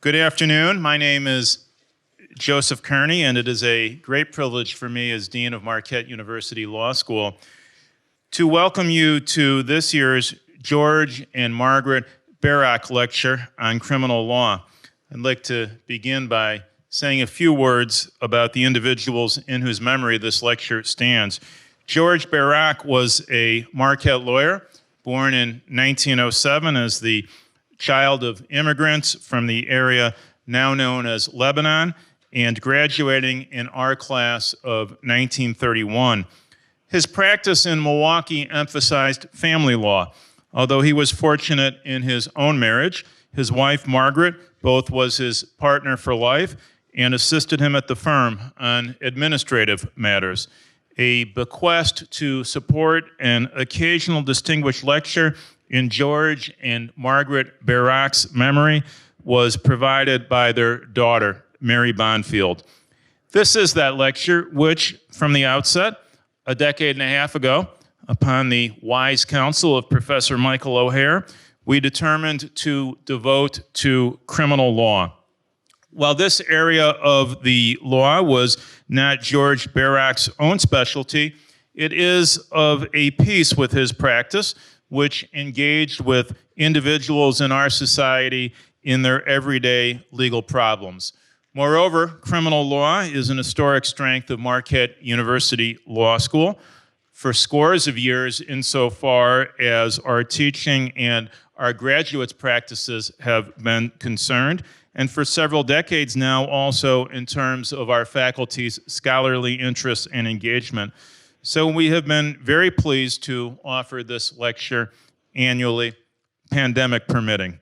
Good afternoon. My name is Joseph Kearney, and it is a great privilege for me as Dean of Marquette University Law School to welcome you to this year's George and Margaret Barrock Lecture on Criminal Law. I'd like to begin by saying a few words about the individuals in whose memory this lecture stands. George Barrock was a Marquette lawyer, born in 1907 as the child of immigrants from the area now known as Lebanon, and graduating in our class of 1931. His practice in Milwaukee emphasized family law. Although he was fortunate in his own marriage, his wife, Margaret, both was his partner for life and assisted him at the firm on administrative matters. A bequest to support an occasional distinguished lecture in George and Margaret Barrock's memory was provided by their daughter, Mary Bonfield. This is that lecture which, from the outset, a decade and a half ago, upon the wise counsel of Professor Michael O'Hare, we determined to devote to criminal law. While this area of the law was not George Barrock's own specialty, it is of a piece with his practice, which engaged with individuals in our society in their everyday legal problems. Moreover, criminal law is an historic strength of Marquette University Law School for scores of years insofar as our teaching and our graduates' practices have been concerned, and for several decades now also in terms of our faculty's scholarly interests and engagement. So we have been very pleased to offer this lecture annually, pandemic permitting.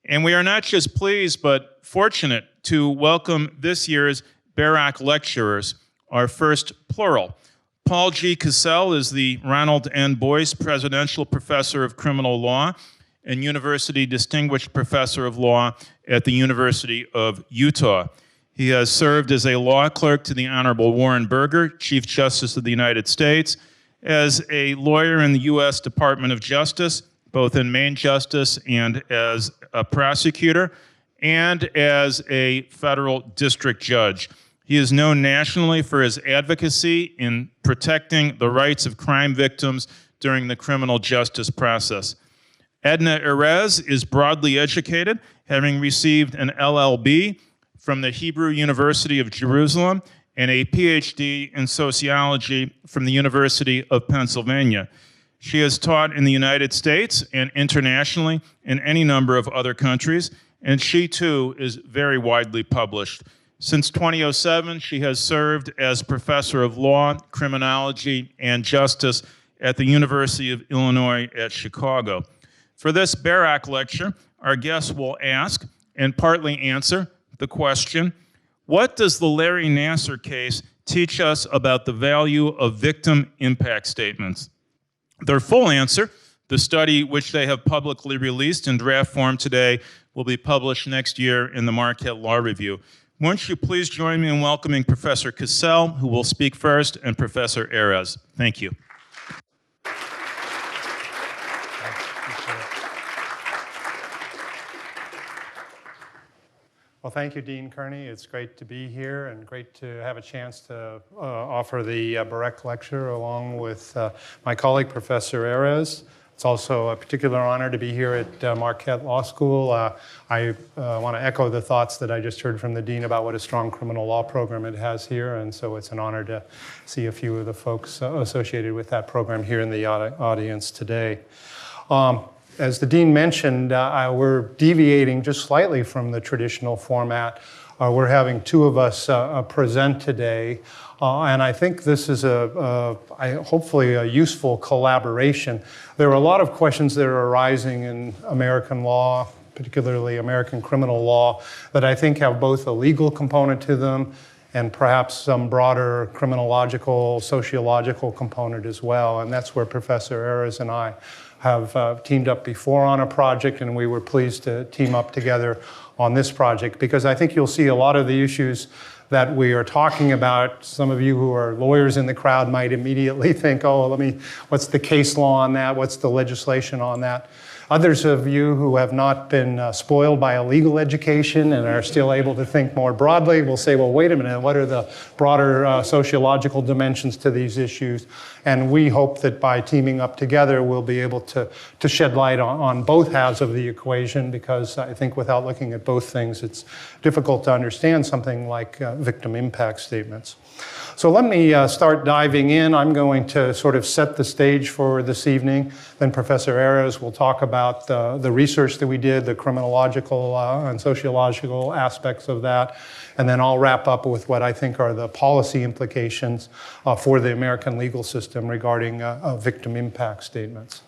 And we are not just pleased, but fortunate to welcome this year's Barrock lecturers, our first plural. Paul G. Cassell is the Ronald N. Boyce Presidential Professor of Criminal Law and University Distinguished Professor of Law at the University of Utah. He has served as a law clerk to the Honorable Warren Burger, Chief Justice of the United States, as a lawyer in the U.S. Department of Justice, both in Main Justice and as a prosecutor, and as a federal district judge. He is known nationally for his advocacy in protecting the rights of crime victims during the criminal justice process. Edna Erez is broadly educated, having received an LLB from the Hebrew University of Jerusalem and a PhD in sociology from the University of Pennsylvania. She has taught in the United States and internationally in any number of other countries, and she too is very widely published. Since 2007, she has served as Professor of Law, Criminology, and Justice at the University of Illinois at Chicago. For this Barrock lecture, our guests will ask and partly answer the question, what does the Larry Nassar case teach us about the value of victim impact statements? Their full answer, the study which they have publicly released in draft form today, will be published next year in the Marquette Law Review. Won't you please join me in welcoming Professor Cassell, who will speak first, and Professor Erez. Thank you. Well, thank you, Dean Kearney. It's great to be here and great to have a chance to offer the Barrock Lecture along with my colleague, Professor Erez. It's also a particular honor to be here at Marquette Law School. I want to echo the thoughts that I just heard from the Dean about what a strong criminal law program it has here, and so it's an honor to see a few of the folks associated with that program here in the audience today. As the Dean mentioned, we're deviating just slightly from the traditional format. We're having two of us present today, and I think this is hopefully a useful collaboration. There are a lot of questions that are arising in American law, particularly American criminal law, that I think have both a legal component to them and perhaps some broader criminological, sociological component as well, and that's where Professor Erez and I have teamed up before on a project, and we were pleased to team up together on this project because I think you'll see a lot of the issues that we are talking about. Some of you who are lawyers in the crowd might immediately think, oh, what's the case law on that? What's the legislation on that? Others of you who have not been spoiled by a legal education and are still able to think more broadly will say, well, wait a minute, what are the broader sociological dimensions to these issues? And we hope that by teaming up together, we'll be able to shed light on both halves of the equation, because I think without looking at both things, it's difficult to understand something like victim impact statements. So let me start diving in. I'm going to sort of set the stage for this evening. Then Professor Erez will talk about the research that we did, the criminological and sociological aspects of that. And then I'll wrap up with what I think are the policy implications for the American legal system regarding victim impact statements.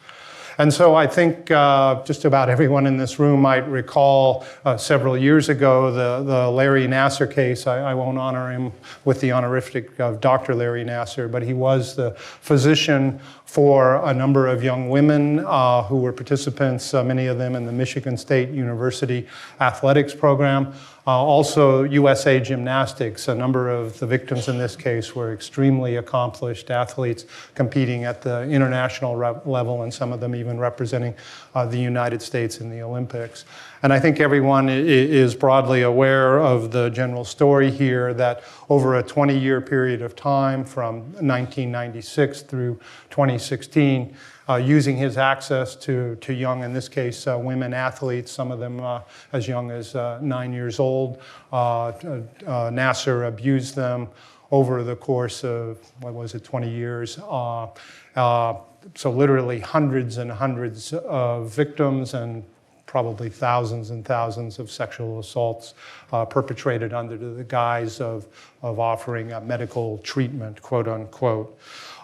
And so I think just about everyone in this room might recall several years ago the Larry Nassar case. I won't honor him with the honorific of Dr. Larry Nassar, but he was the physician for a number of young women who were participants, many of them in the Michigan State University athletics program. Also USA Gymnastics. A number of the victims in this case were extremely accomplished athletes competing at the international level, and some of them even representing the United States in the Olympics. And I think everyone is broadly aware of the general story here, that over a 20-year period of time from 1996 through 2016, using his access to young, in this case, women athletes, some of them as young as 9 years old. Nassar abused them over the course of, 20 years. So literally hundreds and hundreds of victims, and probably thousands and thousands of sexual assaults perpetrated under the guise of offering medical treatment, quote unquote.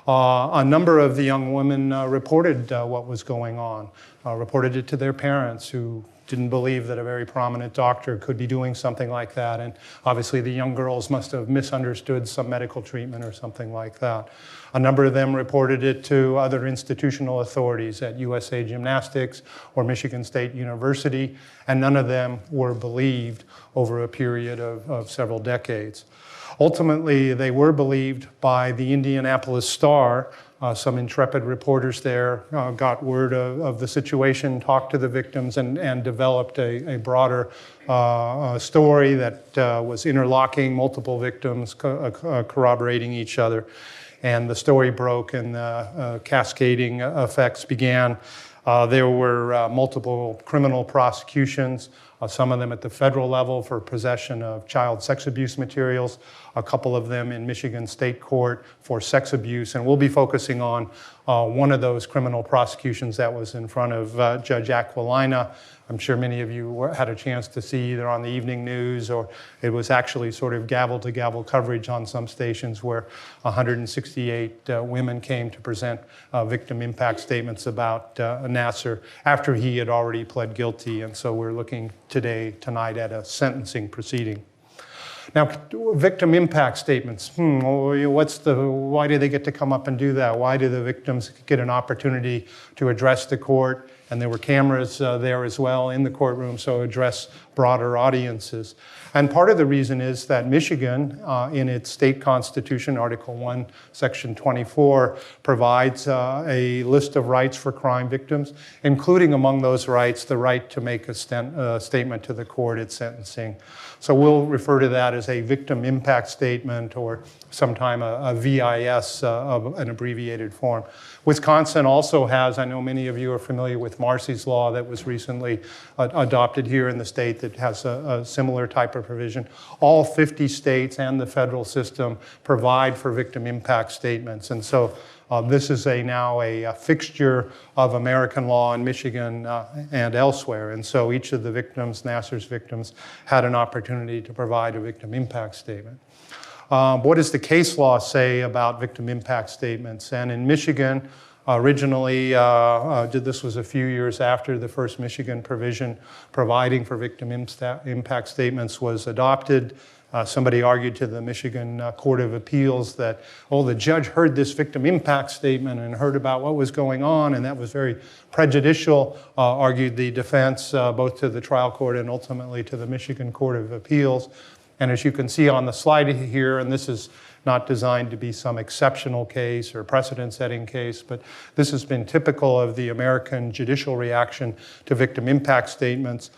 A number of the young women reported what was going on, reported it to their parents, who didn't believe that a very prominent doctor could be doing something like that. And obviously the young girls must have misunderstood some medical treatment or something like that. A number of them reported it to other institutional authorities at USA Gymnastics or Michigan State University, and none of them were believed over a period of several decades. Ultimately, they were believed by the Indianapolis Star. Some intrepid reporters there got word of the situation, talked to the victims, and developed a broader story that was interlocking multiple victims, corroborating each other. And the story broke, and the cascading effects began. There were multiple criminal prosecutions, some of them at the federal level for possession of child sex abuse materials, a couple of them in Michigan State Court for sex abuse. And we'll be focusing on one of those criminal prosecutions that was in front of Judge Aquilina. I'm sure many of you had a chance to see either on the evening news, or it was actually sort of gavel-to-gavel coverage on some stations, where 168 women came to present victim impact statements about Nassar after he had already pled guilty. And so we're looking tonight at a sentencing proceeding. Now, victim impact statements. Why do they get to come up and do that? Why do the victims get an opportunity to address the court? And there were cameras there as well in the courtroom, so address broader audiences. And part of the reason is that Michigan, in its state constitution, Article 1, Section 24, provides a list of rights for crime victims, including among those rights the right to make a statement to the court at sentencing. So we'll refer to that as a victim impact statement, or sometime a VIS of an abbreviated form. Wisconsin also has, I know many of you are familiar with Marcy's Law that was recently adopted here in the state, that has a similar type of provision. All 50 states and the federal system provide for victim impact statements. And so this is now a fixture of American law in Michigan and elsewhere. And so each of the victims, Nassar's victims, had an opportunity to provide a victim impact statement. What does the case law say about victim impact statements? And in Michigan, originally, this was a few years after the first Michigan provision providing for victim impact statements was adopted. Somebody argued to the Michigan Court of Appeals that, the judge heard this victim impact statement and heard about what was going on, and that was very prejudicial, argued the defense, both to the trial court and ultimately to the Michigan Court of Appeals. And as you can see on the slide here, and this is not designed to be some exceptional case or precedent-setting case, but this has been typical of the American judicial reaction to victim impact statements,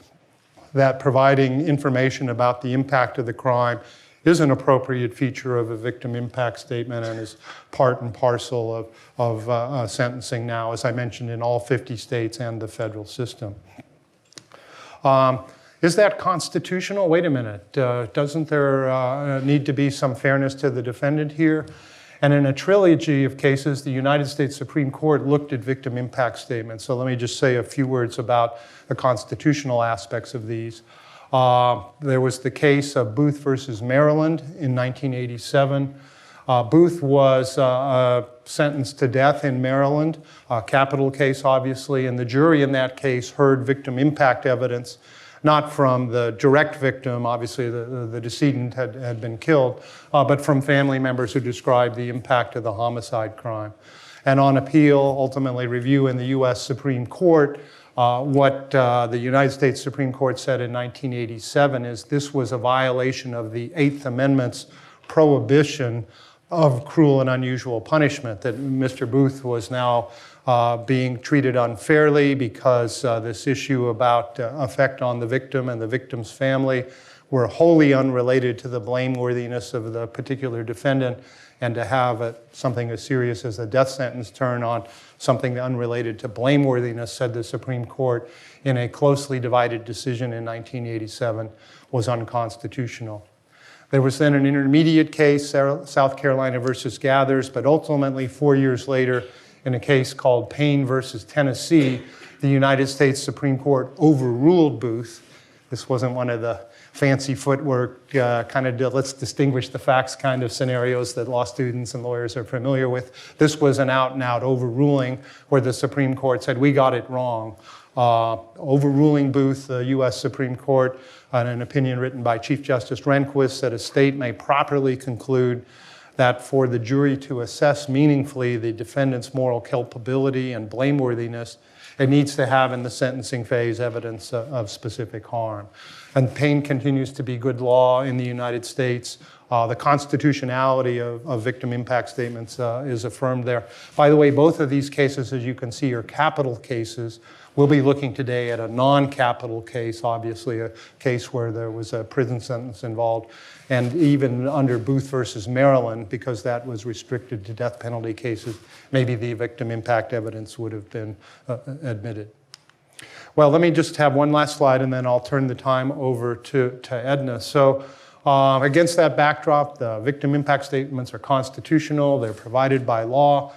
that providing information about the impact of the crime is an appropriate feature of a victim impact statement and is part and parcel of sentencing now, as I mentioned, in all 50 states and the federal system. Is that constitutional? Wait a minute. Doesn't there need to be some fairness to the defendant here? And in a trilogy of cases, the United States Supreme Court looked at victim impact statements. So let me just say a few words about the constitutional aspects of these. There was the case of Booth versus Maryland in 1987. Booth was sentenced to death in Maryland, a capital case, obviously, and the jury in that case heard victim impact evidence, not from the direct victim, obviously the decedent had been killed, but from family members who described the impact of the homicide crime. And on appeal, ultimately review in the US Supreme Court, what the United States Supreme Court said in 1987 is this was a violation of the Eighth Amendment's prohibition of cruel and unusual punishment, that Mr. Booth was now being treated unfairly because this issue about effect on the victim and the victim's family were wholly unrelated to the blameworthiness of the particular defendant, and to have something as serious as a death sentence turn on something unrelated to blameworthiness, said the Supreme Court in a closely divided decision in 1987, was unconstitutional. There was then an intermediate case, South Carolina versus Gathers, but ultimately 4 years later, in a case called Payne versus Tennessee, the United States Supreme Court overruled Booth. This wasn't one of the fancy footwork, kind of let's distinguish the facts kind of scenarios that law students and lawyers are familiar with. This was an out-and-out overruling where the Supreme Court said, we got it wrong. Overruling Booth, the US Supreme Court, on an opinion written by Chief Justice Rehnquist, said a state may properly conclude that for the jury to assess meaningfully the defendant's moral culpability and blameworthiness, it needs to have in the sentencing phase evidence of specific harm. And Payne continues to be good law in the United States. The constitutionality of victim impact statements is affirmed there. By the way, both of these cases, as you can see, are capital cases. We'll be looking today at a non-capital case, obviously a case where there was a prison sentence involved. And even under Booth versus Maryland, because that was restricted to death penalty cases, maybe the victim impact evidence would have been admitted. Well, let me just have one last slide and then I'll turn the time over to Edna. So against that backdrop, the victim impact statements are constitutional, they're provided by law.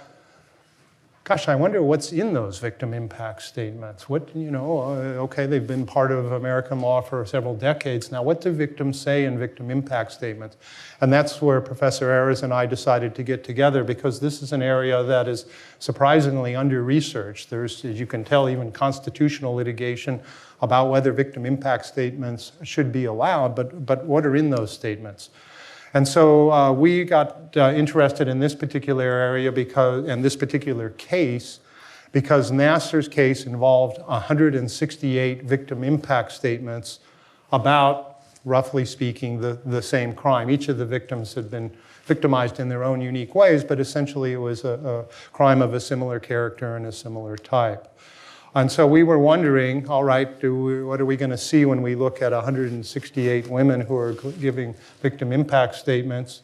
Gosh, I wonder what's in those victim impact statements. What, okay, they've been part of American law for several decades now. What do victims say in victim impact statements? And that's where Professor Erez and I decided to get together, because this is an area that is surprisingly under-researched. There's, as you can tell, even constitutional litigation about whether victim impact statements should be allowed, but what are in those statements? And so we got interested in this particular area and this particular case because Nassar's case involved 168 victim impact statements about, roughly speaking, the same crime. Each of the victims had been victimized in their own unique ways, but essentially it was a crime of a similar character and a similar type. And so we were wondering, all right, what are we going to see when we look at 168 women who are giving victim impact statements,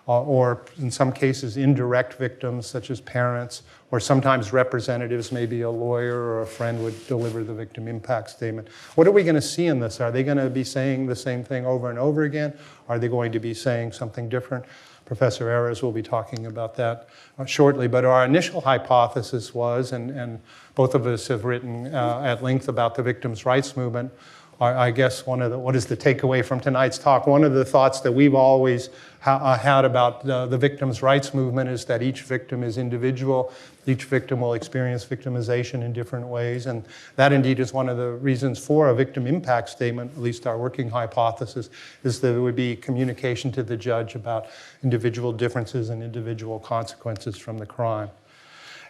or in some cases indirect victims such as parents, or sometimes representatives, maybe a lawyer or a friend would deliver the victim impact statement. What are we going to see in this? Are they going to be saying the same thing over and over again? Are they going to be saying something different? Professor Erez will be talking about that shortly, but our initial hypothesis was, and both of us have written at length about the victims' rights movement, I guess what is the takeaway from tonight's talk? One of the thoughts that we've always had about the victims' rights movement is that each victim is individual. Each victim will experience victimization in different ways, and that indeed is one of the reasons for a victim impact statement, at least our working hypothesis, is that there would be communication to the judge about individual differences and individual consequences from the crime.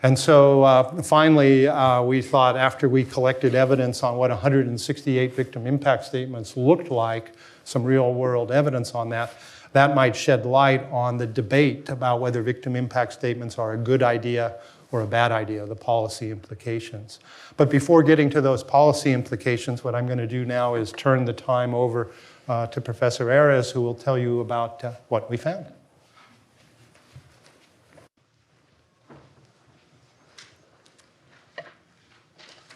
And so finally, we thought after we collected evidence on what 168 victim impact statements looked like, some real world evidence on that, that might shed light on the debate about whether victim impact statements are a good idea or a bad idea, the policy implications. But before getting to those policy implications, what I'm going to do now is turn the time over to Professor Erez, who will tell you about what we found.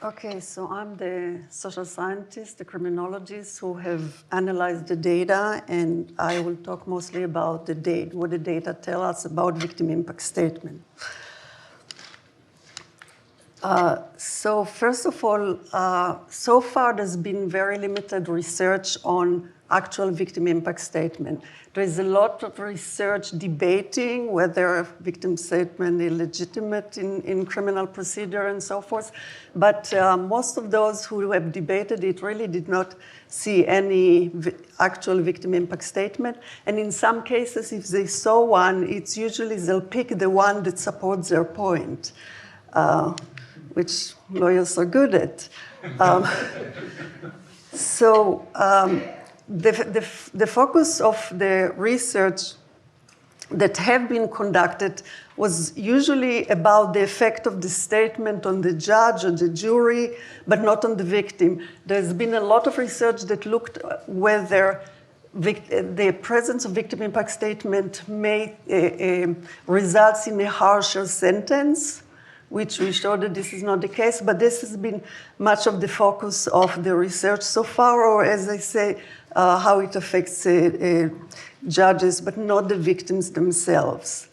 Okay, so I'm the social scientist, the criminologist who have analyzed the data, and I will talk mostly about the data, what the data tell us about victim impact statement. So first of all, so far there's been very limited research on actual victim impact statement. There is a lot of research debating whether a victim statement is legitimate in criminal procedure and so forth, but most of those who have debated it really did not see any actual victim impact statement. And in some cases, if they saw one, it's usually they'll pick the one that supports their point. Which lawyers are good at. The focus of the research that have been conducted was usually about the effect of the statement on the judge or the jury, but not on the victim. There's been a lot of research that looked whether the presence of victim impact statement may results in a harsher sentence, which we showed that this is not the case, but this has been much of the focus of the research so far, or as I say, how it affects judges, but not the victims themselves.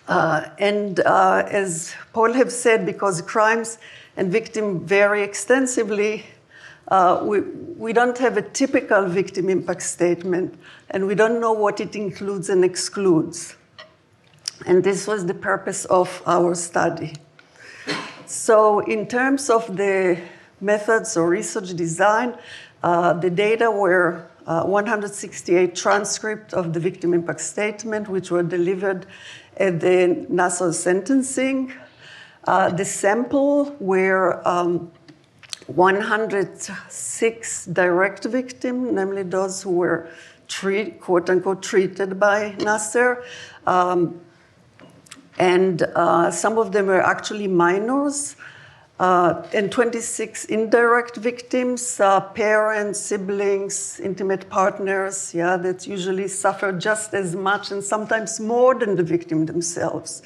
As Paul have said, because crimes and victims vary extensively, we don't have a typical victim impact statement, and we don't know what it includes and excludes. And this was the purpose of our study. So in terms of the methods or research design, the data were 168 transcripts of the victim impact statement, which were delivered at the Nassar sentencing. The sample were 106 direct victims, namely those who were quote unquote treated by Nassar. And some of them were actually minors, and 26 indirect victims, parents, siblings, intimate partners, that usually suffer just as much and sometimes more than the victim themselves.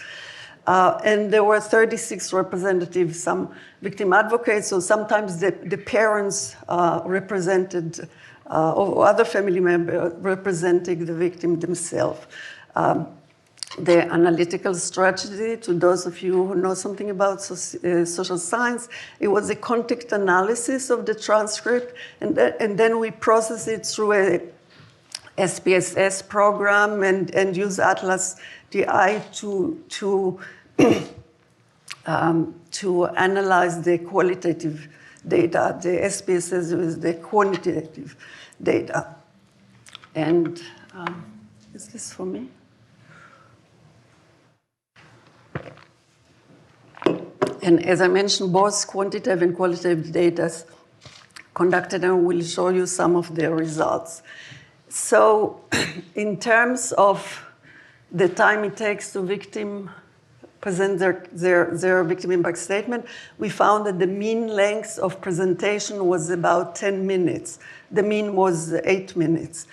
And there were 36 representatives, some victim advocates, so sometimes the parents represented, or other family members representing the victim themselves. The analytical strategy, to those of you who know something about social science, it was a context analysis of the transcript, and then we process it through a SPSS program and use Atlas DI to analyze the qualitative data. The SPSS is the quantitative data. And is this for me? And as I mentioned, both quantitative and qualitative data conducted, and we'll show you some of the results. So in terms of the time it takes to victim present their victim impact statement, we found that the mean length of presentation was about 10 minutes. The mean was 8 minutes.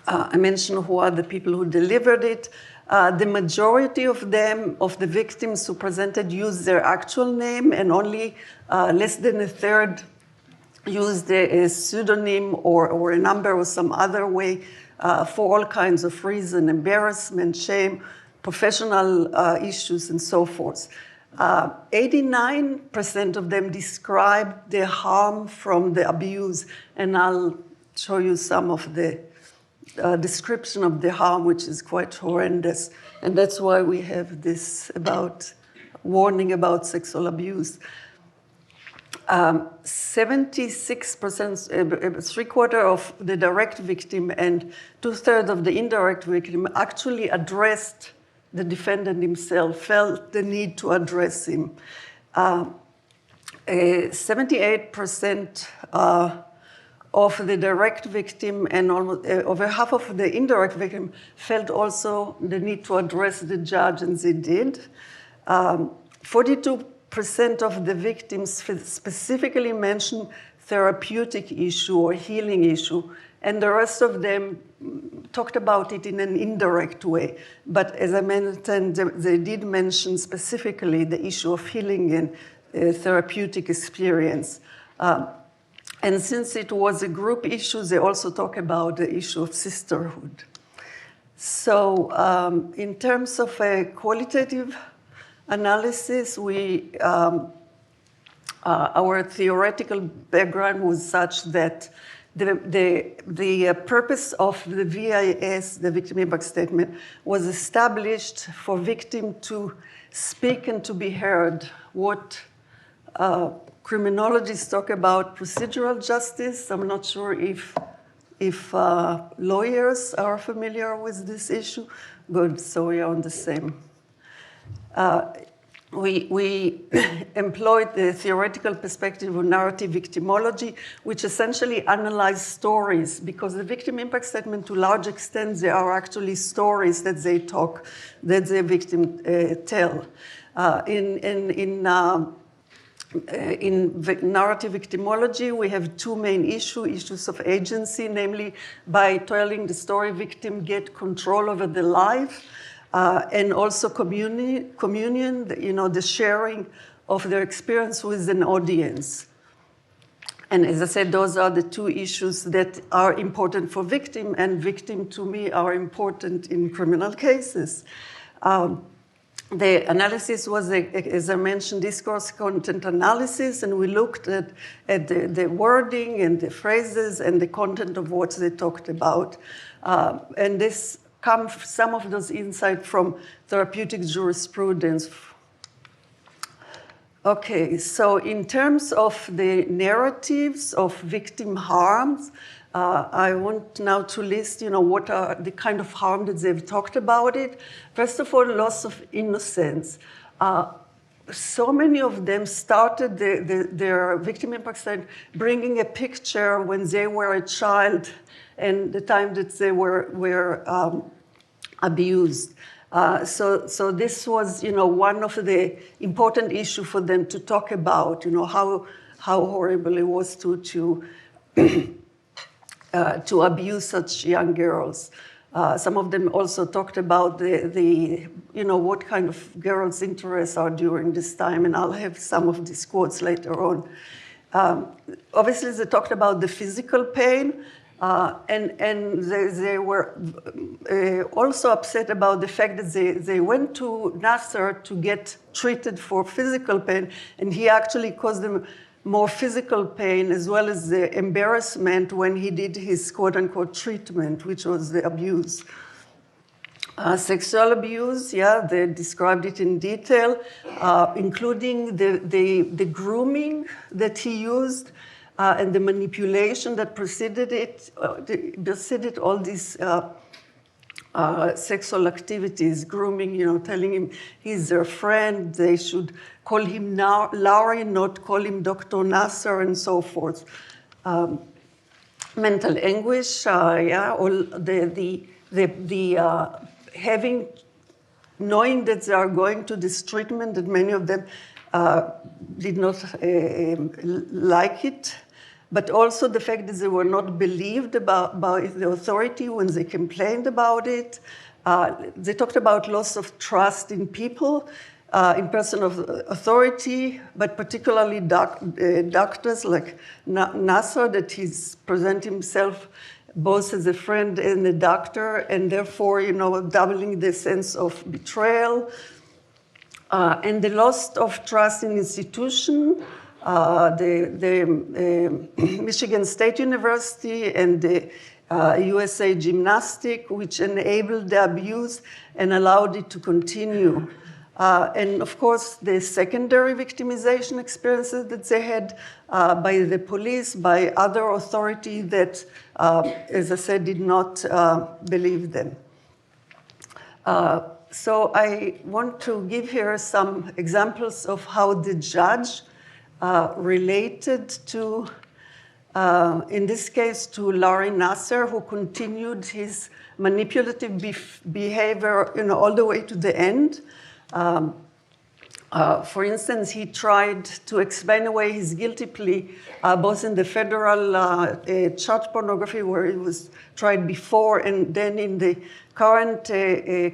I mentioned who are the people who delivered it. The majority of them, of the victims who presented, used their actual name, and only less than a third used a pseudonym or a number or some other way for all kinds of reasons, embarrassment, shame, professional issues, and so forth. 89% of them described the harm from the abuse, and I'll show you some of the description of the harm, which is quite horrendous. And that's why we have this warning about sexual abuse. 76%, three-quarters of the direct victim and two-thirds of the indirect victim actually addressed the defendant himself felt the need to address him. 78% of the direct victim and almost over half of the indirect victim felt also the need to address the judge, and they did. 42% of the victims specifically mentioned therapeutic issue or healing issue, and the rest of them talked about it in an indirect way. But as I mentioned, they did mention specifically the issue of healing and therapeutic experience. And since it was a group issue, they also talk about the issue of sisterhood. So in terms of a qualitative analysis, our theoretical background was such that the purpose of the VIS, the Victim Impact Statement, was established for victim to speak and to be heard. What criminologists talk about procedural justice. I'm not sure if lawyers are familiar with this issue. Good, so we are on the same. We employed the theoretical perspective of narrative victimology, which essentially analyzed stories, because the victim impact statement, to a large extent, they are actually stories that they talk, that the victim tell. In narrative victimology, we have two main issues of agency, namely by telling the story, victim get control over their life, and also communion, the sharing of their experience with an audience. And as I said, those are the two issues that are important for victim, and victim to me are important in criminal cases. The analysis was, as I mentioned, discourse content analysis, and we looked at the wording and the phrases and the content of what they talked about. And this comes, some of those insights from therapeutic jurisprudence. Okay, so in terms of the narratives of victim harms, I want now to list, what are the kind of harm that they've talked about it. First of all, loss of innocence. So many of them started their victim impact statement bringing a picture when they were a child and the time that they were abused. So this was, one of the important issues for them to talk about, how horrible it was to abuse such young girls. Some of them also talked about what kind of girls' interests are during this time, and I'll have some of these quotes later on. Obviously, they talked about the physical pain, and they were also upset about the fact that they went to Nassar to get treated for physical pain, and he actually caused them more physical pain as well as the embarrassment when he did his quote-unquote treatment, which was the abuse. Sexual abuse, they described it in detail, including the grooming that he used and the manipulation that preceded all these sexual activities, grooming, telling him he's their friend, they should call him Larry, not call him Dr. Nassar, and so forth. Mental anguish, all knowing that they are going to this treatment, that many of them did not like it, but also the fact that they were not believed by the authority when they complained about it. They talked about loss of trust in people, in person of authority, but particularly doctors like Nassar, that he's present himself both as a friend and a doctor, and therefore, doubling the sense of betrayal. And the loss of trust in institution, the Michigan State University and the USA Gymnastics, which enabled the abuse and allowed it to continue. And of course, the secondary victimization experiences that they had by the police, by other authority that, as I said, did not believe them. So I want to give here some examples of how the judge related to, in this case, to Larry Nassar, who continued his manipulative behavior, all the way to the end. For instance, he tried to explain away his guilty plea, both in the federal child pornography, where it was tried before, and then in the current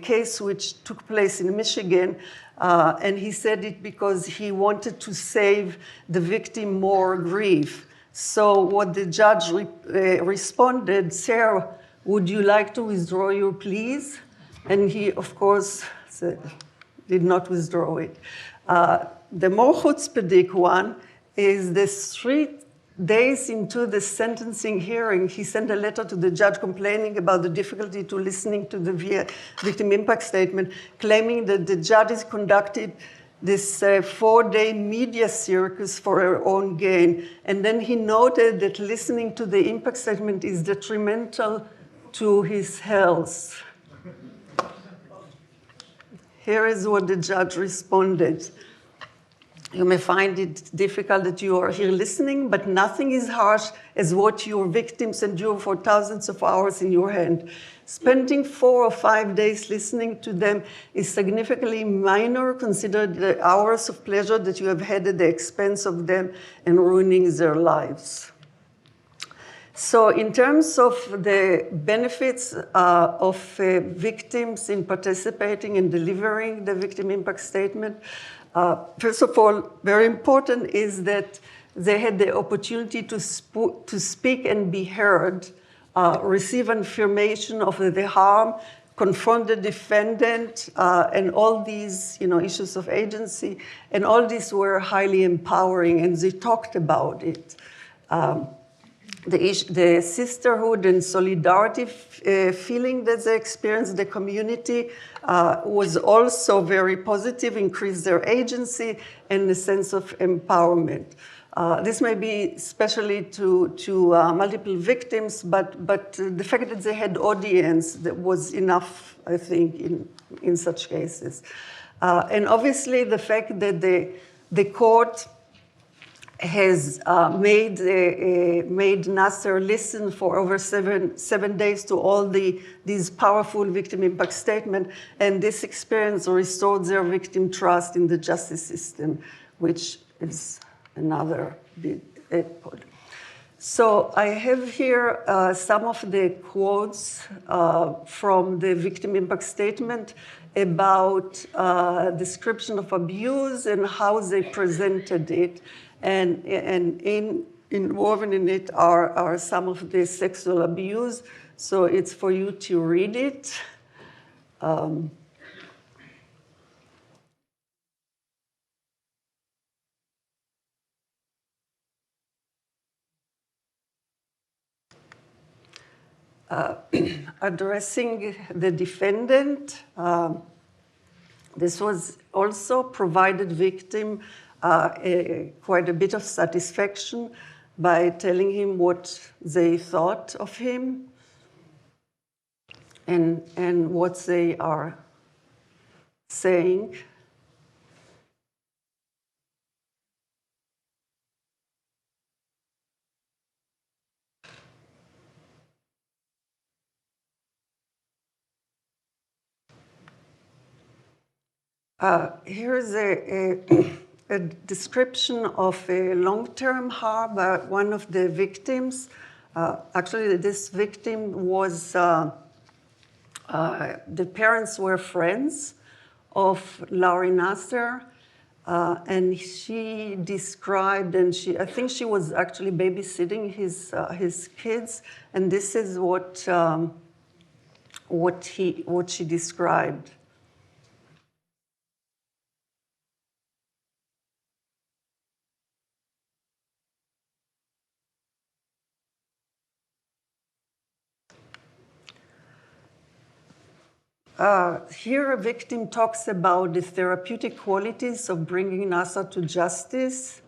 case, which took place in Michigan. And he said it because he wanted to save the victim more grief. So what the judge responded, "Sarah, would you like to withdraw your pleas?" And he, of course, did not withdraw it. The more chutzpahdik one is the 3 days into the sentencing hearing, he sent a letter to the judge complaining about the difficulty to listening to the victim impact statement, claiming that the judge has conducted this 4-day media circus for her own gain. And then he noted that listening to the impact statement is detrimental to his health. Here is what the judge responded. "You may find it difficult that you are here listening, but nothing is harsh as what your victims endure for thousands of hours in your hand. Spending 4 or 5 days listening to them is significantly minor considering the hours of pleasure that you have had at the expense of them and ruining their lives." So in terms of the benefits of victims in participating and delivering the victim impact statement, first of all, very important is that they had the opportunity to speak and be heard, receive information of the harm, confront the defendant, and all these issues of agency, and all these were highly empowering, and they talked about it. The sisterhood and solidarity feeling that they experienced, the community, was also very positive, increased their agency and a sense of empowerment. This may be especially to multiple victims, but the fact that they had audience that was enough, I think, in such cases. And obviously the fact that the court has made Nassar listen for over seven days to all these powerful victim impact statements, and this experience restored their victim trust in the justice system, which is another big point. So I have here some of the quotes from the victim impact statement about description of abuse and how they presented it. And involved in it are some of the sexual abuse. So it's for you to read it. Addressing the defendant, this was also provided victim quite a bit of satisfaction by telling him what they thought of him and what they are saying. Here's a description of a long-term harm by one of the victims. Actually, this victim was, the parents were friends of Larry Nassar, and she described, and I think she was actually babysitting his kids, and this is what she described. Here, a victim talks about the therapeutic qualities of bringing Nassar to justice.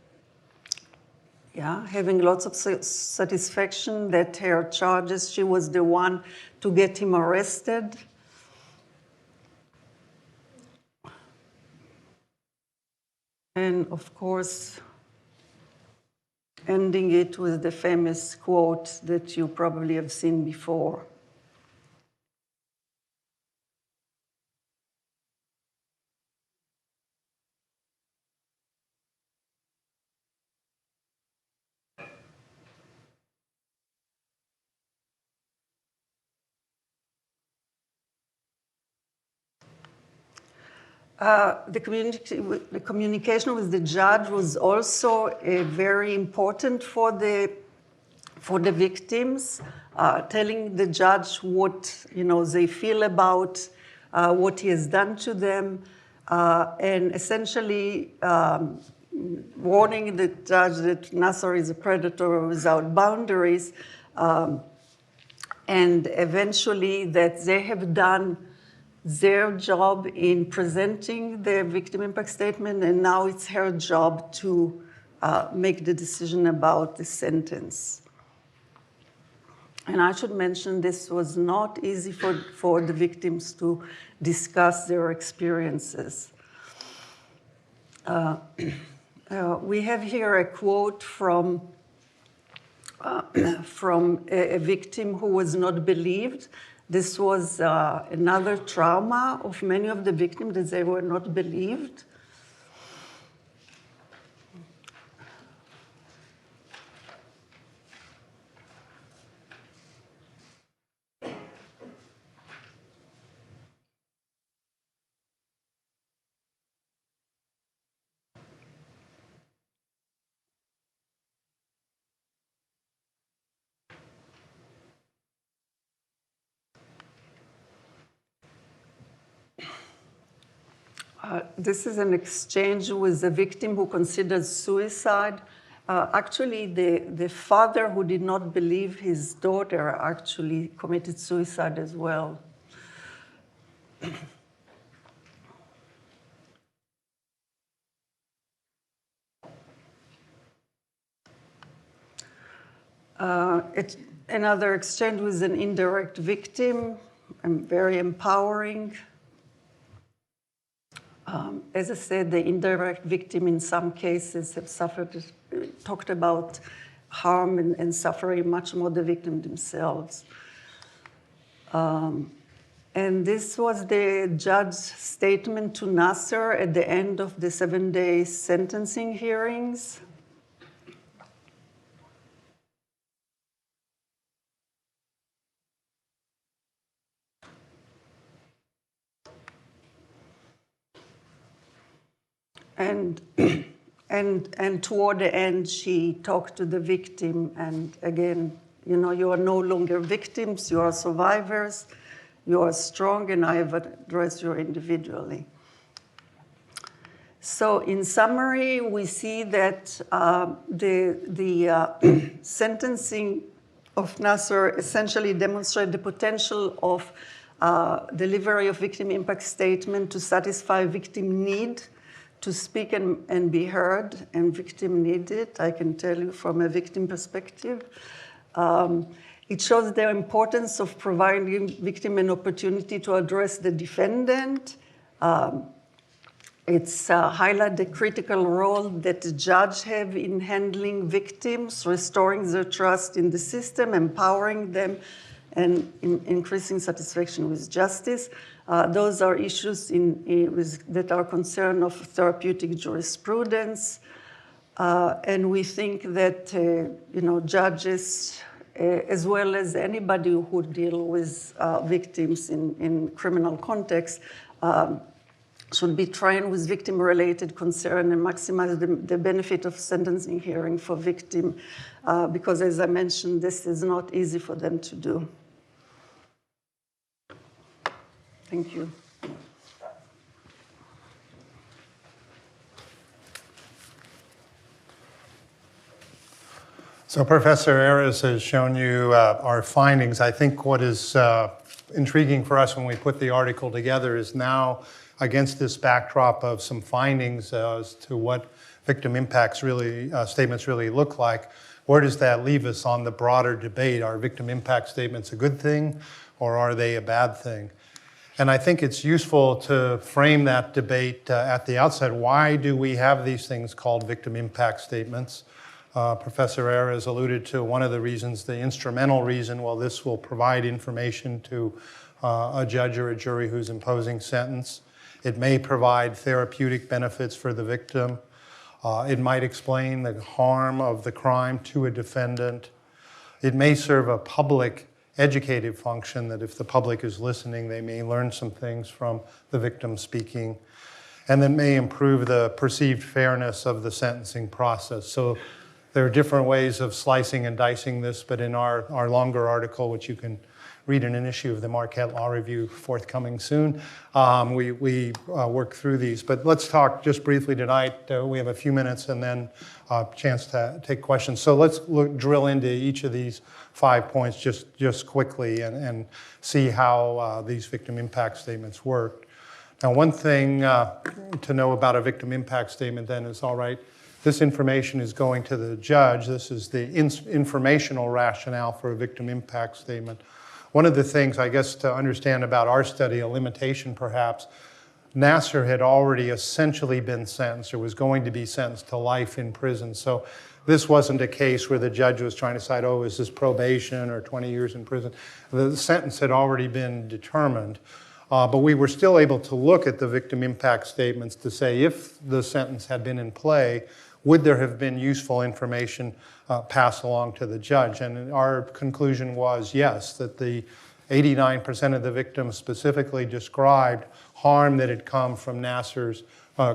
Yeah, having lots of satisfaction that her charges, she was the one to get him arrested. And of course, ending it with the famous quote that you probably have seen before. The communication with the judge was also very important for the victims, telling the judge what they feel about what he has done to them, and essentially warning the judge that Nassar is a predator without boundaries, and eventually that they have done their job in presenting the victim impact statement, and now it's her job to make the decision about the sentence. And I should mention this was not easy for the victims to discuss their experiences. We have here a quote from a victim who was not believed. This was another trauma of many of the victims, that they were not believed. This is an exchange with a victim who considered suicide. Actually, the father who did not believe his daughter actually committed suicide as well. Another exchange with an indirect victim, very empowering. As I said, the indirect victim in some cases have talked about harm and suffering much more the victim themselves. And this was the judge's statement to Nassar at the end of the 7-day sentencing hearings. And toward the end, she talked to the victim, and again, you are no longer victims, you are survivors, you are strong, and I have addressed you individually. So in summary, we see that the sentencing of Nassar essentially demonstrated the potential of delivery of victim impact statement to satisfy victim need to speak and be heard, and victim need it, I can tell you from a victim perspective. It shows the importance of providing victim an opportunity to address the defendant. It's highlight the critical role that the judge have in handling victims, restoring their trust in the system, empowering them, and increasing satisfaction with justice. Those are issues that are concern of therapeutic jurisprudence. And we think that judges, as well as anybody who deal with victims in criminal context, should be trained with victim-related concern and maximize the benefit of sentencing hearing for victim, because as I mentioned, this is not easy for them to do. Thank you. So Professor Erez has shown you our findings. I think what is intriguing for us when we put the article together is now, against this backdrop of some findings as to what victim impacts statements really look like, where does that leave us on the broader debate? Are victim impact statements a good thing, or are they a bad thing? And I think it's useful to frame that debate at the outset. Why do we have these things called victim impact statements? Professor Erez alluded to one of the reasons, the instrumental reason. Well, this will provide information to a judge or a jury who's imposing sentence. It may provide therapeutic benefits for the victim. It might explain the harm of the crime to a defendant. It may serve a public educative function, that if the public is listening, they may learn some things from the victim speaking, and that may improve the perceived fairness of the sentencing process. So there are different ways of slicing and dicing this, but in our longer article, which you can read in an issue of the Marquette Law Review forthcoming soon, we work through these. But let's talk just briefly tonight. We have a few minutes and then a chance to take questions. So let's drill into each of these 5 points just quickly and see how these victim impact statements work. Now, one thing to know about a victim impact statement then is, all right, this information is going to the judge. This is the informational rationale for a victim impact statement. One of the things, I guess, to understand about our study, a limitation perhaps, Nassar had already essentially been sentenced or was going to be sentenced to life in prison. So this wasn't a case where the judge was trying to decide, oh, is this probation or 20 years in prison? The sentence had already been determined. But we were still able to look at the victim impact statements to say, if the sentence had been in play, would there have been useful information passed along to the judge? And our conclusion was yes, that the 89% of the victims specifically described harm that had come from Nassar's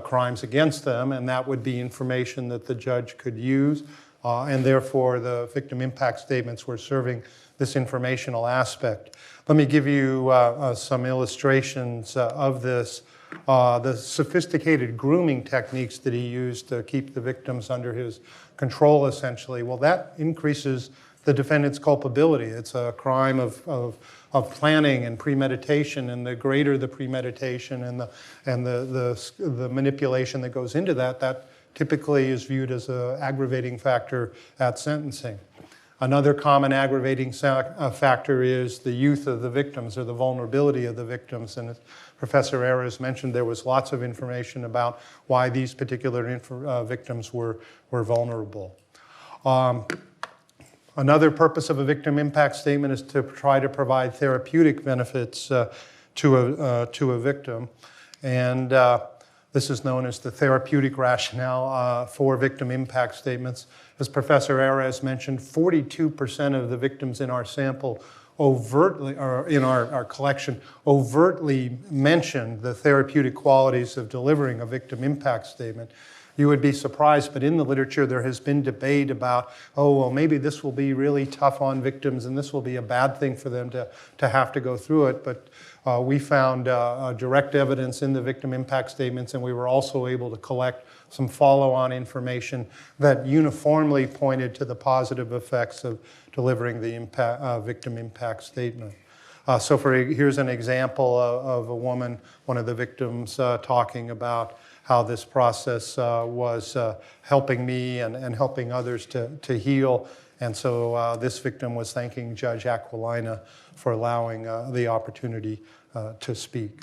crimes against them, and that would be information that the judge could use, and therefore the victim impact statements were serving this informational aspect. Let me give you some illustrations of this. The sophisticated grooming techniques that he used to keep the victims under his control, essentially, well, that increases the defendant's culpability. It's a crime of planning and premeditation, and the greater the premeditation and the manipulation that goes into that, that typically is viewed as an aggravating factor at sentencing. Another common aggravating factor is the youth of the victims or the vulnerability of the victims. And as Professor Erez mentioned, there was lots of information about why these particular victims were vulnerable. Another purpose of a victim impact statement is to try to provide therapeutic benefits to a victim. And this is known as the therapeutic rationale for victim impact statements. As Professor Erez mentioned, 42% of the victims in our sample overtly, or in our collection, overtly mentioned the therapeutic qualities of delivering a victim impact statement. You would be surprised, but in the literature there has been debate about, oh, well, maybe this will be really tough on victims and this will be a bad thing for them to have to go through it. But we found direct evidence in the victim impact statements, and we were also able to collect some follow-on information that uniformly pointed to the positive effects of delivering the victim impact statement. Here's an example of a woman, one of the victims, talking about how this process was helping me and helping others to heal. And so this victim was thanking Judge Aquilina for allowing the opportunity to speak.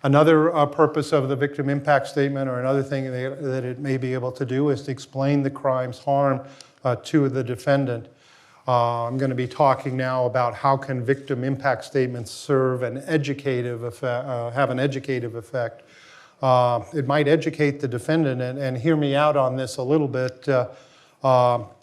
Another purpose of the victim impact statement, or another thing that it may be able to do, is to explain the crime's harm to the defendant. I'm going to be talking now about how can victim impact statements serve an educative effect, have an educative effect. It might educate the defendant, and hear me out on this a little bit.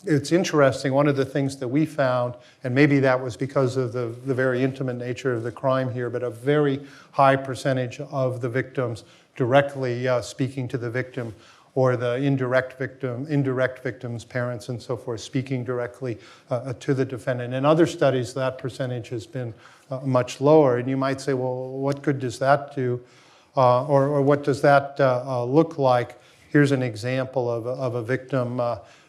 It's interesting, one of the things that we found, and maybe that was because of the very intimate nature of the crime here, but a very high percentage of the victims directly speaking to the victim, or the indirect victims, parents and so forth, speaking directly to the defendant. In other studies, that percentage has been much lower. And you might say, well, what good does that do? Or what does that look like? Here's an example of a victim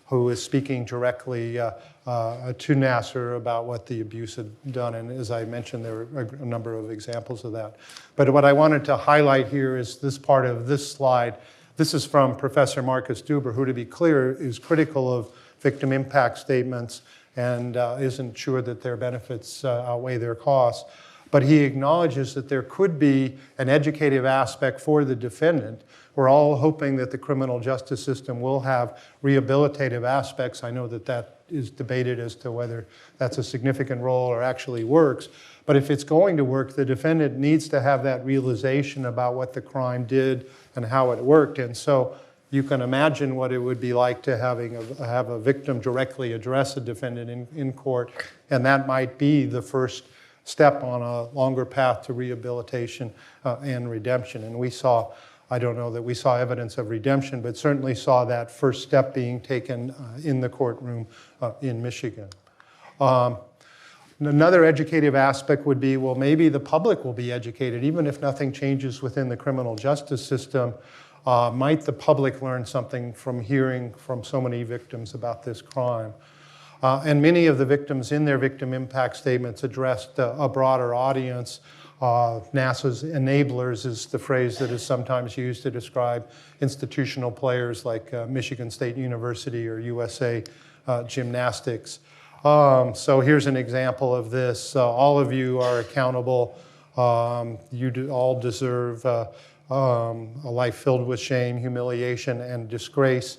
who is speaking directly to Nassar about what the abuse had done. And as I mentioned, there are a number of examples of that. But what I wanted to highlight here is this part of this slide. This is from Professor Marcus Duber, who, to be clear, is critical of victim impact statements and isn't sure that their benefits outweigh their costs. but he acknowledges that there could be an educative aspect for the defendant. We're all hoping that the criminal justice system will have rehabilitative aspects. I know that that is debated as to whether that's a significant role or actually works. But if it's going to work, the defendant needs to have that realization about what the crime did and how it worked. And so you can imagine what it would be like to have a victim directly address a defendant in court. And that might be the first step on a longer path to rehabilitation and redemption. And we saw, I don't know that we saw evidence of redemption, but certainly saw that first step being taken in the courtroom in Michigan. Another educative aspect would be, well, maybe the public will be educated, even if nothing changes within the criminal justice system. Might the public learn something from hearing from so many victims about this crime? And many of the victims in their victim impact statements addressed a broader audience. NASA's enablers is the phrase that is sometimes used to describe institutional players like Michigan State University or USA Gymnastics. So here's an example of this. All of you are accountable. You all deserve a life filled with shame, humiliation, and disgrace,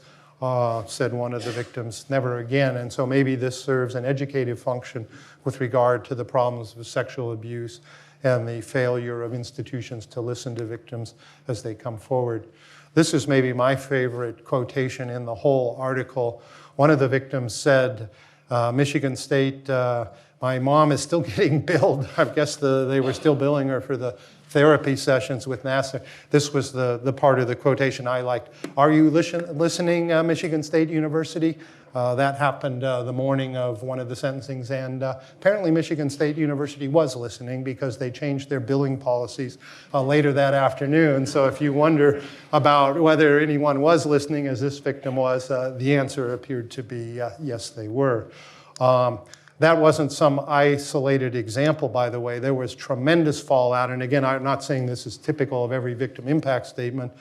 said one of the victims, never again. And so maybe this serves an educative function with regard to the problems of sexual abuse and the failure of institutions to listen to victims as they come forward. This is maybe my favorite quotation in the whole article. One of the victims said, Michigan State, my mom is still getting billed. I guess they were still billing her for the therapy sessions with Nassar. This was the part of the quotation I liked. Are you listening, Michigan State University? That happened the morning of one of the sentencings, and apparently Michigan State University was listening because they changed their billing policies later that afternoon. So if you wonder about whether anyone was listening, as this victim was, the answer appeared to be yes, they were. That wasn't some isolated example, by the way. There was tremendous fallout. And again, I'm not saying this is typical of every victim impact statement,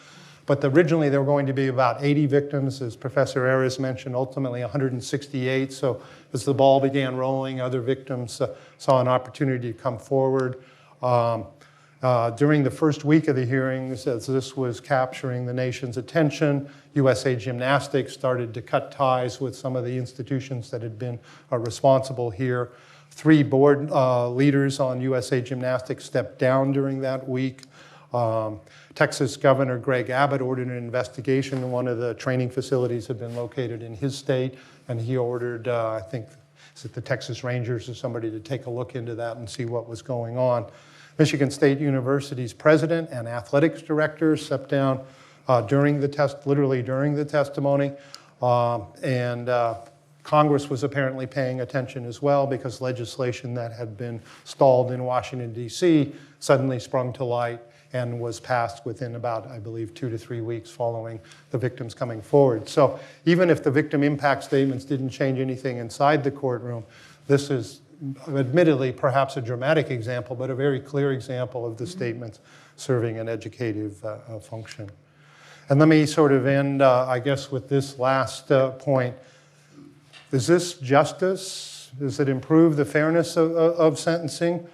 but originally there were going to be about 80 victims, as Professor Erez mentioned, ultimately 168. So as the ball began rolling, other victims saw an opportunity to come forward. During the first week of the hearings, as this was capturing the nation's attention, USA Gymnastics started to cut ties with some of the institutions that had been responsible here. 3 board leaders on USA Gymnastics stepped down during that week. Texas Governor Greg Abbott ordered an investigation. One of the training facilities had been located in his state, and he ordered, I think, is it the Texas Rangers or somebody to take a look into that and see what was going on. Michigan State University's president and athletics director stepped down literally during the testimony. Congress was apparently paying attention as well because legislation that had been stalled in Washington, D.C. suddenly sprung to light and was passed within about, I believe, 2 to 3 weeks following the victims coming forward. So even if the victim impact statements didn't change anything inside the courtroom, this is admittedly perhaps a dramatic example, but a very clear example of the statements serving an educative function. And let me sort of end, I guess, with this last point. Is this justice? Does it improve the fairness of sentencing?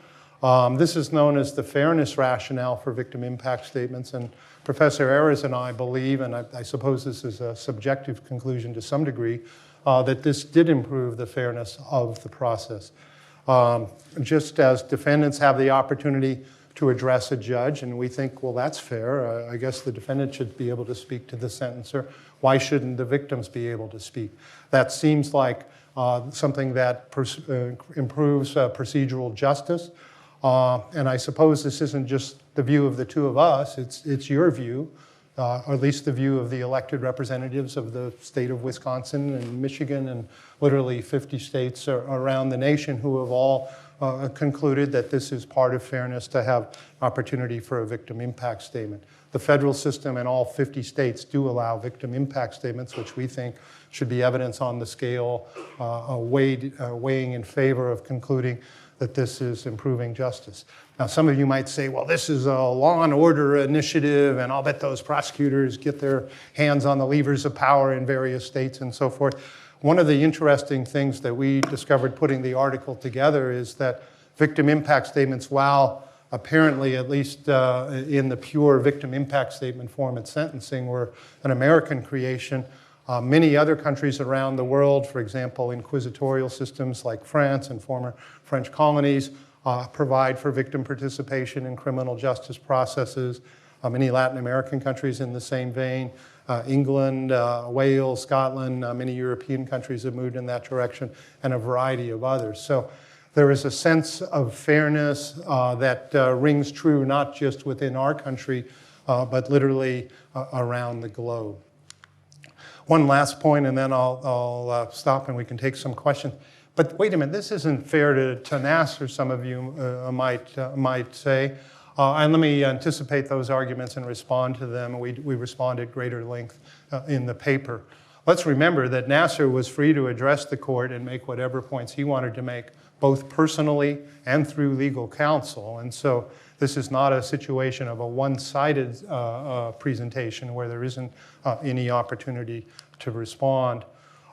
This is known as the fairness rationale for victim impact statements. And Professor Erez and I believe, and I suppose this is a subjective conclusion to some degree, that this did improve the fairness of the process. Just as defendants have the opportunity to address a judge, and we think, well, that's fair. I guess the defendant should be able to speak to the sentencer. Why shouldn't the victims be able to speak? That seems like something that improves procedural justice. And I suppose this isn't just the view of the two of us, it's your view, or at least the view of the elected representatives of the state of Wisconsin and Michigan and literally 50 states around the nation who have all concluded that this is part of fairness to have opportunity for a victim impact statement. The federal system in all 50 states do allow victim impact statements, which we think should be evidence on the scale weighing in favor of concluding that this is improving justice. Now, some of you might say, well, this is a law and order initiative, and I'll bet those prosecutors get their hands on the levers of power in various states and so forth. One of the interesting things that we discovered putting the article together is that victim impact statements, while apparently, at least in the pure victim impact statement form at sentencing, were an American creation, many other countries around the world, for example, inquisitorial systems like France and former French colonies, provide for victim participation in criminal justice processes. Many Latin American countries in the same vein. England, Wales, Scotland, many European countries have moved in that direction, and a variety of others. So there is a sense of fairness that rings true not just within our country, but literally around the globe. One last point, and then I'll stop and we can take some questions. But wait a minute, this isn't fair to Nassar, some of you might say. And let me anticipate those arguments and respond to them. We respond at greater length in the paper. Let's remember that Nassar was free to address the court and make whatever points he wanted to make, both personally and through legal counsel. And so this is not a situation of a one-sided presentation where there isn't any opportunity to respond.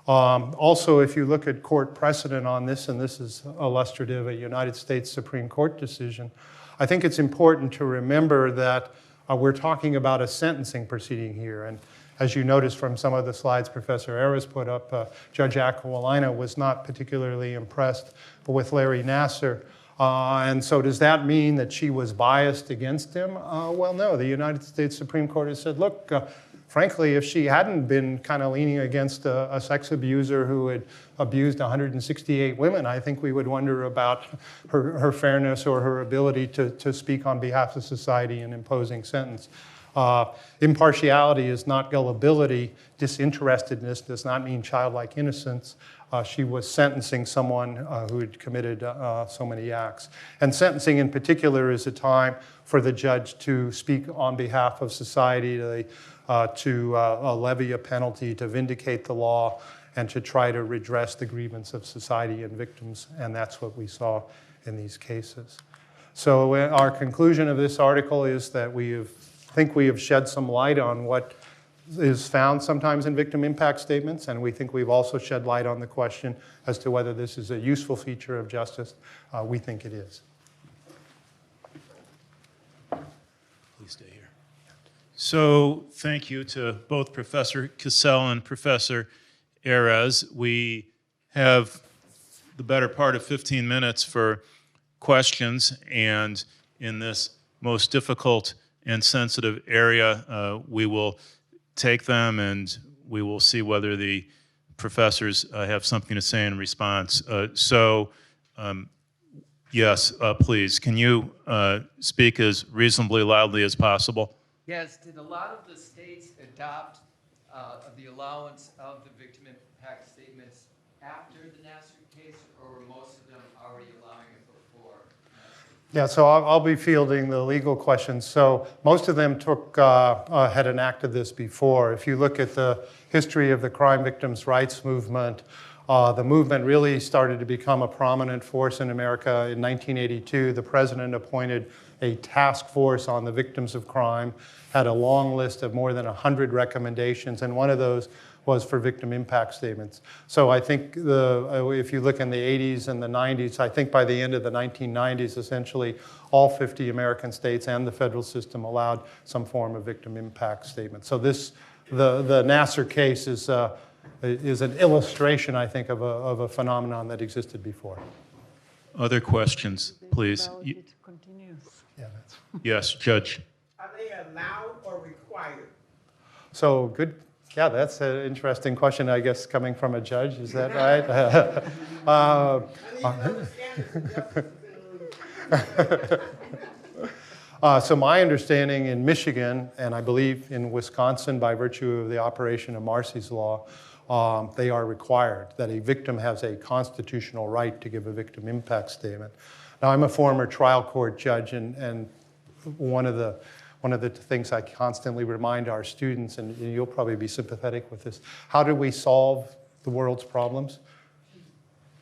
Also, if you look at court precedent on this, and this is illustrative, a United States Supreme Court decision, I think it's important to remember that we're talking about a sentencing proceeding here. And as you noticed from some of the slides Professor Erez put up, Judge Aquilina was not particularly impressed with Larry Nassar. And so does that mean that she was biased against him? Well, no. The United States Supreme Court has said, look, frankly, if she hadn't been kind of leaning against a sex abuser who had abused 168 women, I think we would wonder about her fairness or her ability to speak on behalf of society in imposing sentence. Impartiality is not gullibility. Disinterestedness does not mean childlike innocence. She was sentencing someone who had committed so many acts. And sentencing in particular is a time for the judge to speak on behalf of society, to levy a penalty, to vindicate the law, and to try to redress the grievance of society and victims. And that's what we saw in these cases. So our conclusion of this article is that think we have shed some light on what is found sometimes in victim impact statements, and we think we've also shed light on the question as to whether this is a useful feature of justice. We think it is. Please stay here. So thank you to both Professor Cassell and Professor Erez. We have the better part of 15 minutes for questions, and in this most difficult and sensitive area, we will take them and we will see whether the professors have something to say in response. Yes, please, can you speak as reasonably loudly as possible? Yes, did a lot of the states adopt the allowance of the victim impact statements after the Nassar case, or were most of them already allowing it before? Yeah, so I'll be fielding the legal questions. So most of them had enacted this before. If you look at the history of the crime victims' rights movement, the movement really started to become a prominent force in America in 1982. The president appointed a task force on the victims of crime, had a long list of more than 100 recommendations, and one of those was for victim impact statements. So I think if you look in the 80s and the 90s, I think by the end of the 1990s, essentially all 50 American states and the federal system allowed some form of victim impact statement. So the Nassar case is an illustration, I think, of a phenomenon that existed before. Other questions, please. Yeah, Yes, Judge. Are they allowed or required? So good. Yeah, that's an interesting question, I guess, coming from a judge. Is that right? So my understanding in Michigan, and I believe in Wisconsin by virtue of the operation of Marcy's Law, they are required, that a victim has a constitutional right to give a victim impact statement. Now, I'm a former trial court judge, and one of the things I constantly remind our students, and you'll probably be sympathetic with this, how do we solve the world's problems?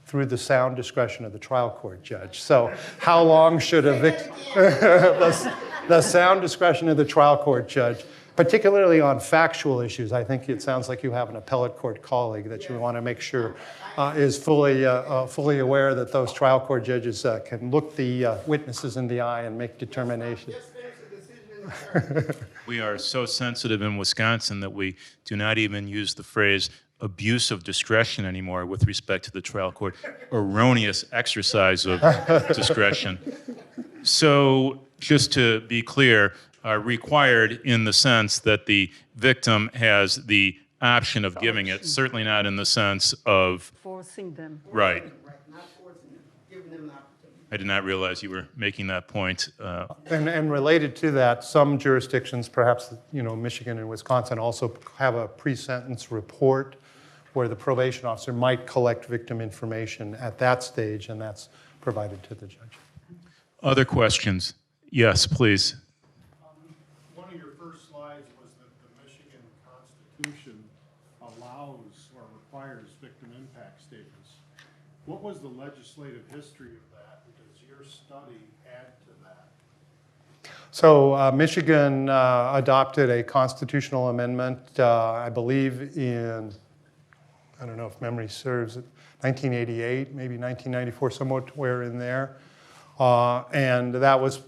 Through the sound discretion of the trial court judge. So how long should a victim, the sound discretion of the trial court judge, particularly on factual issues. I think it sounds like you have an appellate court colleague that you want to make sure is fully aware that those trial court judges can look the witnesses in the eye and make determinations. We are so sensitive in Wisconsin that we do not even use the phrase abuse of discretion anymore with respect to the trial court, erroneous exercise of discretion. So just to be clear, required in the sense that the victim has the option of giving it, certainly not in the sense of Forcing them. right. Not forcing them, giving them an opportunity. I did not realize you were making that point. And related to that, some jurisdictions, perhaps Michigan and Wisconsin, also have a pre-sentence report where the probation officer might collect victim information at that stage, and that's provided to the judge. Other questions? Yes, please. One of your first slides was that the Michigan Constitution allows or requires victim impact statements. What was the legislative history of that? Does your study add to that? So Michigan adopted a constitutional amendment, I believe in, I don't know if memory serves, 1988, maybe 1994, somewhere in there. And that was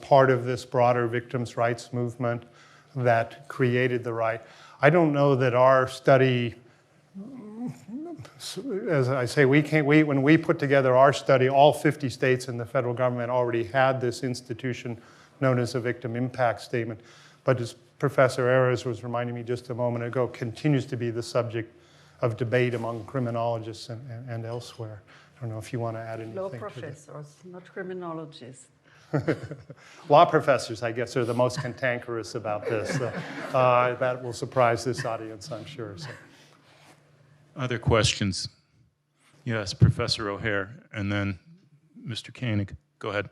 part of this broader victims' rights movement that created the right. I don't know that our study, as I say, when we put together our study, all 50 states and the federal government already had this institution known as a victim impact statement. But as Professor Erez was reminding me just a moment ago, continues to be the subject of debate among criminologists and elsewhere. I don't know if you want to add anything Law to that. professors, not criminologists. Law professors, I guess, are the most cantankerous about this. That will surprise this audience, I'm sure. So. Other questions? Yes, Professor O'Hare, and then Mr. Koenig. Go ahead.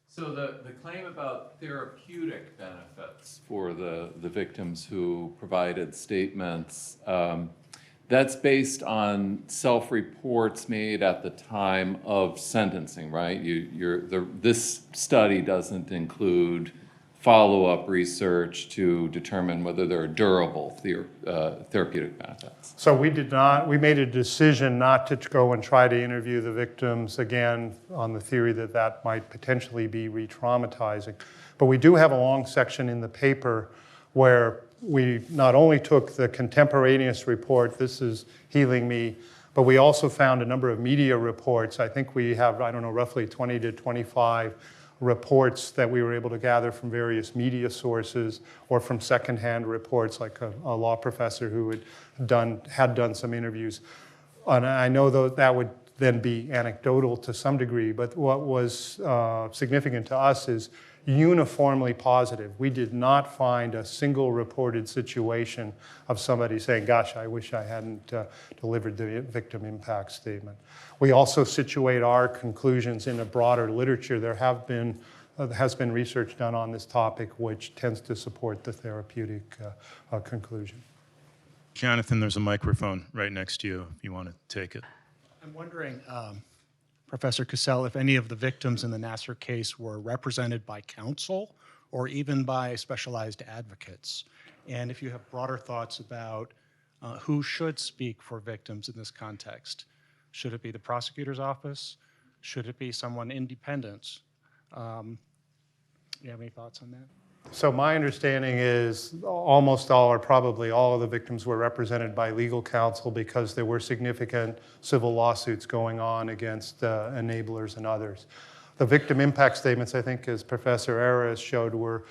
So the claim about therapeutic benefits for the victims who provided statements, that's based on self-reports made at the time of sentencing, right? This study doesn't include follow-up research to determine whether there are durable therapeutic benefits. So we made a decision not to go and try to interview the victims again on the theory that that might potentially be re-traumatizing. But we do have a long section in the paper where we not only took the contemporaneous report, this is Healing Me, but we also found a number of media reports. I think we have, I don't know, roughly 20 to 25 reports that we were able to gather from various media sources or from secondhand reports, like a law professor who had done some interviews. And I know that would then be anecdotal to some degree, but what was significant to us is uniformly positive. We did not find a single reported situation of somebody saying, gosh, I wish I hadn't delivered the victim impact statement. We also situate our conclusions in a broader literature. There has been research done on this topic which tends to support the therapeutic conclusion. Jonathan, there's a microphone right next to you if you want to take it. I'm wondering, Professor Cassell, if any of the victims in the Nassar case were represented by counsel or even by specialized advocates, and if you have broader thoughts about who should speak for victims in this context. Should it be the prosecutor's office? Should it be someone independent? You have any thoughts on that? So my understanding is almost all or probably all of the victims were represented by legal counsel because there were significant civil lawsuits going on against enablers and others. The victim impact statements, I think, as Professor Erez showed, were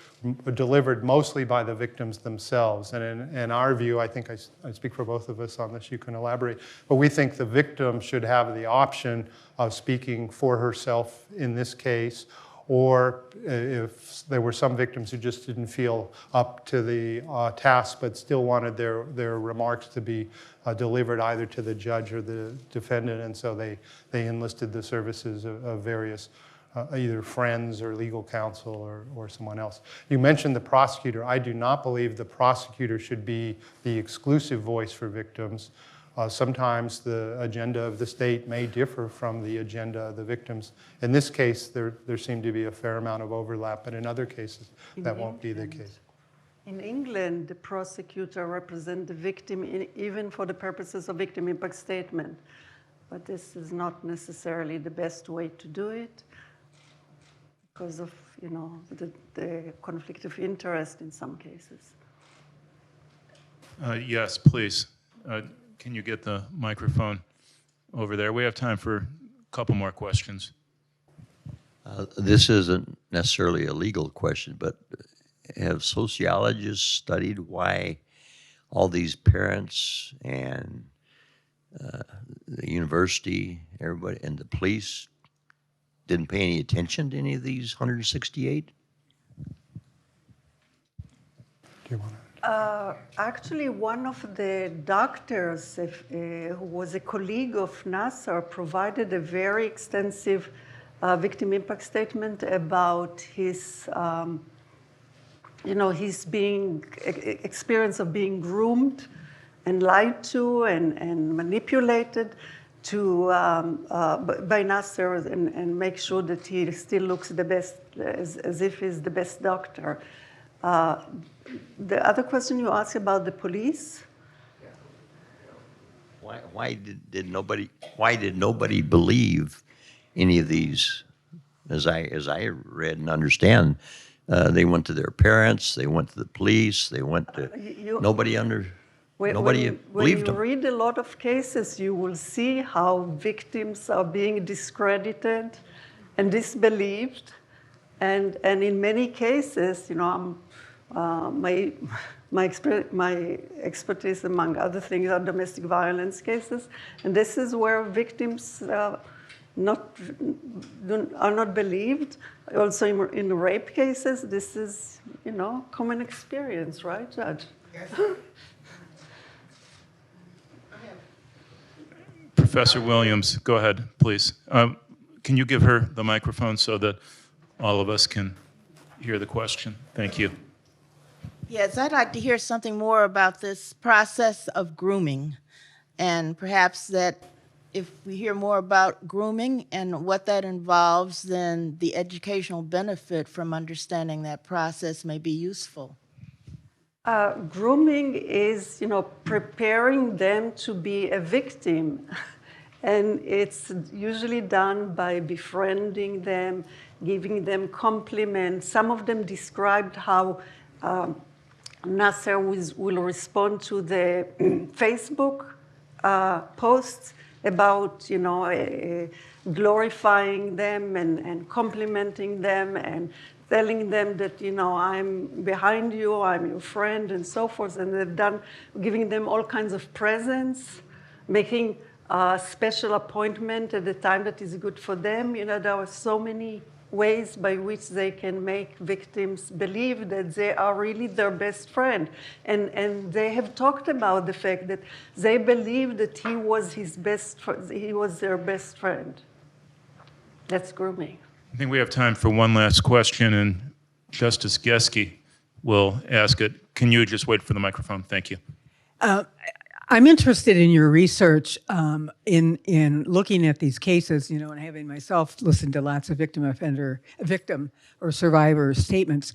delivered mostly by the victims themselves. And in our view, I think I speak for both of us on this, you can elaborate, but we think the victim should have the option of speaking for herself in this case, or if there were some victims who just didn't feel up to the task but still wanted their remarks to be delivered either to the judge or the defendant, and so they enlisted the services of various either friends or legal counsel or someone else. You mentioned the prosecutor. I do not believe the prosecutor should be the exclusive voice for victims. Sometimes the agenda of the state may differ from the agenda of the victims. In this case, there seemed to be a fair amount of overlap, but in other cases, that won't be the case. In England, the prosecutor represents the victim even for the purposes of victim impact statement. But this is not necessarily the best way to do it because of, the conflict of interest in some cases. Yes, please. Can you get the microphone over there? We have time for a couple more questions. This isn't necessarily a legal question, but have sociologists studied why all these parents and the university, everybody, and the police didn't pay any attention to any of these 168? Do you want to? Actually, one of the doctors who was a colleague of Nassar provided a very extensive victim impact statement about his, his experience of being groomed and lied to and manipulated by Nassar and make sure that he still looks the best, as if he's the best doctor. The other question you asked about the police? Why did nobody believe any of these? As I read and understand, they went to their parents, they went to the police, they went to nobody believed them. When you read a lot of cases, you will see how victims are being discredited and disbelieved, and in many cases, my expertise, among other things, are domestic violence cases, and this is where victims are not believed. Also, in rape cases, this is common experience, right, Judge? Yes. Professor Williams, go ahead, please. Can you give her the microphone so that all of us can hear the question? Thank you. Yes, I'd like to hear something more about this process of grooming, and perhaps that if we hear more about grooming and what that involves, then the educational benefit from understanding that process may be useful. Grooming is, preparing them to be a victim. And it's usually done by befriending them, giving them compliments. Some of them described how Nassar will respond to the Facebook posts about, glorifying them and complimenting them and telling them that, I'm behind you, I'm your friend, and so forth. And they've giving them all kinds of presents, making a special appointment at the time that is good for them. There are so many ways by which they can make victims believe that they are really their best friend. And they have talked about the fact that they believe that he was their best friend. That's grooming. I think we have time for one last question, and Justice Geske will ask it. Can you just wait for the microphone? Thank you. I'm interested in your research in looking at these cases, and having myself listened to lots of victim or survivor statements.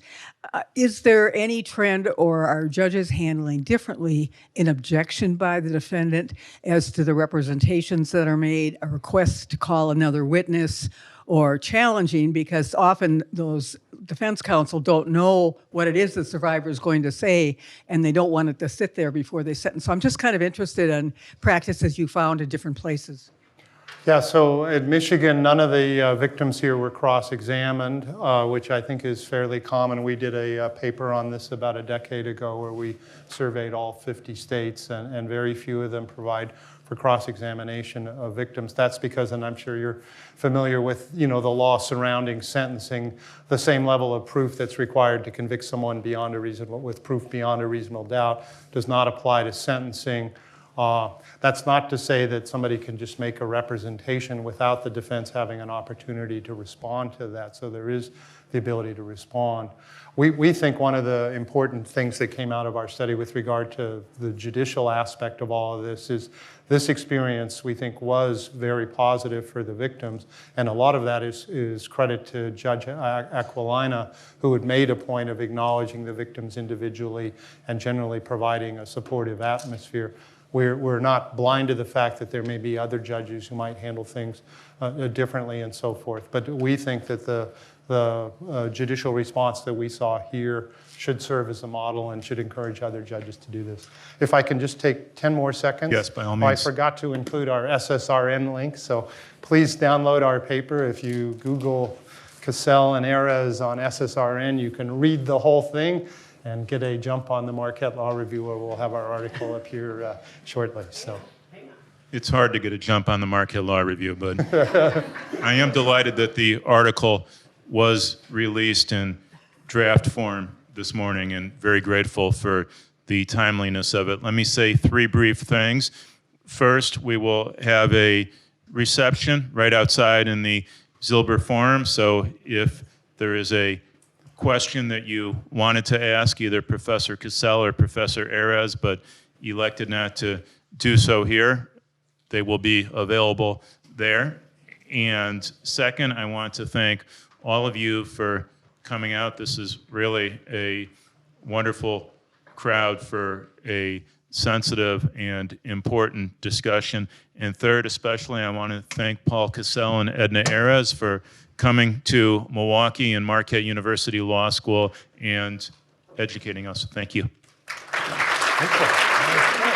Is there any trend, or are judges handling differently an objection by the defendant as to the representations that are made, a request to call another witness, or challenging, because often those defense counsel don't know what it is the survivor is going to say, and they don't want it to sit there before they sentence. So I'm just kind of interested in practices you found in different places. Yeah, so at Michigan, none of the victims here were cross-examined, which I think is fairly common. We did a paper on this about a decade ago where we surveyed all 50 states, and very few of them provide for cross-examination of victims. That's because, and I'm sure you're familiar with, the law surrounding sentencing, the same level of proof that's required to convict someone with proof beyond a reasonable doubt does not apply to sentencing. That's not to say that somebody can just make a representation without the defense having an opportunity to respond to that. So there is the ability to respond. We think one of the important things that came out of our study with regard to the judicial aspect of all of this is this experience, we think, was very positive for the victims. And a lot of that is credit to Judge Aquilina, who had made a point of acknowledging the victims individually and generally providing a supportive atmosphere. We're not blind to the fact that there may be other judges who might handle things differently and so forth. But we think that the judicial response that we saw here should serve as a model and should encourage other judges to do this. If I can just take 10 more seconds. Yes, by all means. I forgot to include our SSRN link, so please download our paper. If you Google Cassell and Erez on SSRN, you can read the whole thing and get a jump on the Marquette Law Review, where we'll have our article up here shortly. So. It's hard to get a jump on the Marquette Law Review, but I am delighted that the article was released in draft form this morning, and very grateful for the timeliness of it. Let me say 3 brief things. First, we will have a reception right outside in the Zilber Forum, so if there is a question that you wanted to ask either Professor Cassell or Professor Erez, but elected not to do so here, they will be available there. And second, I want to thank all of you for coming out. This is really a wonderful crowd for a sensitive and important discussion. And third, especially, I want to thank Paul Cassell and Edna Erez for coming to Milwaukee and Marquette University Law School and educating us. Thank you. Thank you.